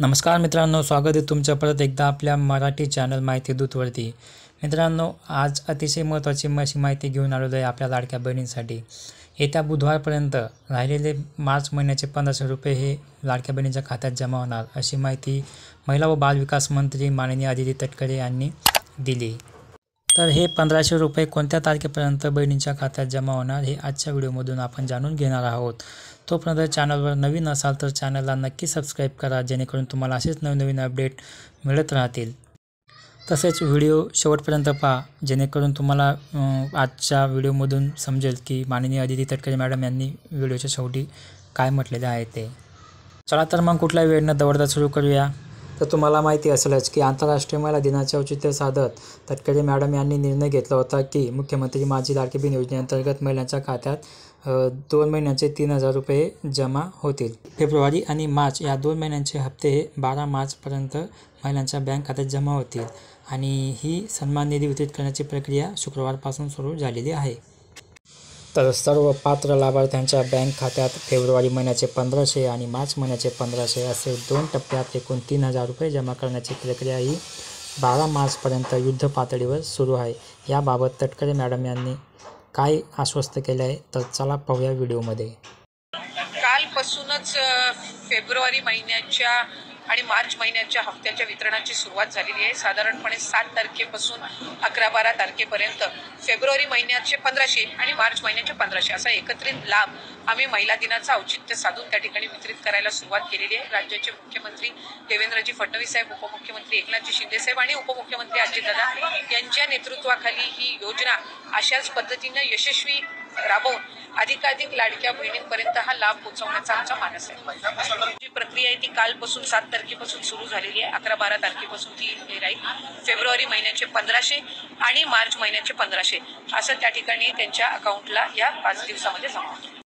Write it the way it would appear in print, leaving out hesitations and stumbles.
नमस्कार मित्रांनो, स्वागत आहे तुमचं परत एकदा आपल्या मराठी चॅनल माहिती दूतवरती. मित्रांनो, आज अतिशय महत्त्वाची अशी माहिती घेऊन आलेलो आहे आपल्या लाडक्या बहिणींसाठी. येत्या बुधवारपर्यंत राहिलेले मार्च महिन्याचे 1500 रुपये हे लाडक्या बहिणीच्या खात्यात जमा होणार, अशी माहिती महिला व बालविकास मंत्री माननीय आदिती तटकरे यांनी दिली. तर हे 1500 रुपये कोणत्या तारखेपर्यंत बहिणींच्या खात्यात जमा होणार हे आजच्या व्हिडिओमधून आपण जाणून घेणार आहोत. तोपर्यंत चॅनलवर नवीन असाल तर चॅनलला नक्की सबस्क्राईब करा, जेणेकरून तुम्हाला असेच नवनवीन अपडेट मिळत राहतील. तसेच व्हिडिओ शेवटपर्यंत पहा, जेणेकरून तुम्हाला आजच्या व्हिडिओमधून समजेल की माननीय आदिती तटकरे मॅडम यांनी व्हिडिओच्या शेवटी काय म्हटलेले आहे ते. चला तर मग कुठलाही वेळ न दवडता सुरू करूया. तर तुम्हाला माहिती असेलच की आंतरराष्ट्रीय महिला दिनाचे औचित्य साधत तटकरे मॅडम यांनी निर्णय घेतला होता की मुख्यमंत्री माझी लाडकी बहीण योजनेअंतर्गत महिलांच्या खात्यात 2 महिन्यांचे 3000 रुपये जमा होतील. फेब्रुवारी आणि मार्च या 2 महिन्यांचे हप्ते हे 12 मार्चपर्यंत महिलांच्या बँक खात्यात जमा होतील आणि ही सन्मान निधी वितरित करण्याची प्रक्रिया शुक्रवारपासून सुरू झालेली आहे. तर सर्व पात्र लाभार्थ्यांच्या बँक खात्यात फेब्रुवारी महिन्याचे 1500 आणि मार्च महिन्याचे 1500 असे 2 टप्प्यात एकूण 3000 रुपये जमा करण्याची प्रक्रिया ही 12 मार्चपर्यंत युद्ध पातळीवर सुरू आहे. याबाबत तटकरे मॅडम यांनी काय आश्वस्त केले आहे, तर चला पाहूया व्हिडिओमध्ये. कालपासूनच फेब्रुवारी महिन्याच्या आणि मार्च महिन्याच्या हप्त्याच्या वितरणाची सुरुवात झालेली आहे. साधारणपणे 7 तारखेपासून 11-12 तारखेपर्यंत फेब्रुवारी महिन्याचे 1500 आणि मार्च महिन्याचे 1500 असा एकत्रित लाभ आम्ही महिला दिनाचं औचित्य साधून त्या ठिकाणी वितरित करायला सुरुवात केलेली आहे. राज्याचे मुख्यमंत्री देवेंद्रजी फडणवीस साहेब, उपमुख्यमंत्री एकनाथजी शिंदे साहेब आणि उपमुख्यमंत्री अजितदादा यांच्या नेतृत्वाखाली ही योजना अशाच पद्धतीनं यशस्वी राबवून अधिकाधिक लाडक्या बहिणींपर्यंत हा लाभ पोहोचवण्याचा आमचा मानस आहे. जी प्रक्रिया आहे ती कालपासून 7 तारखेपासून सुरू झालेली आहे. 11-12 तारखेपासून ती राहील. फेब्रुवारी महिन्याचे 1500 आणि मार्च महिन्याचे 1500 असं त्या ठिकाणी त्यांच्या अकाउंटला या 5 दिवसामध्ये जमा होतं.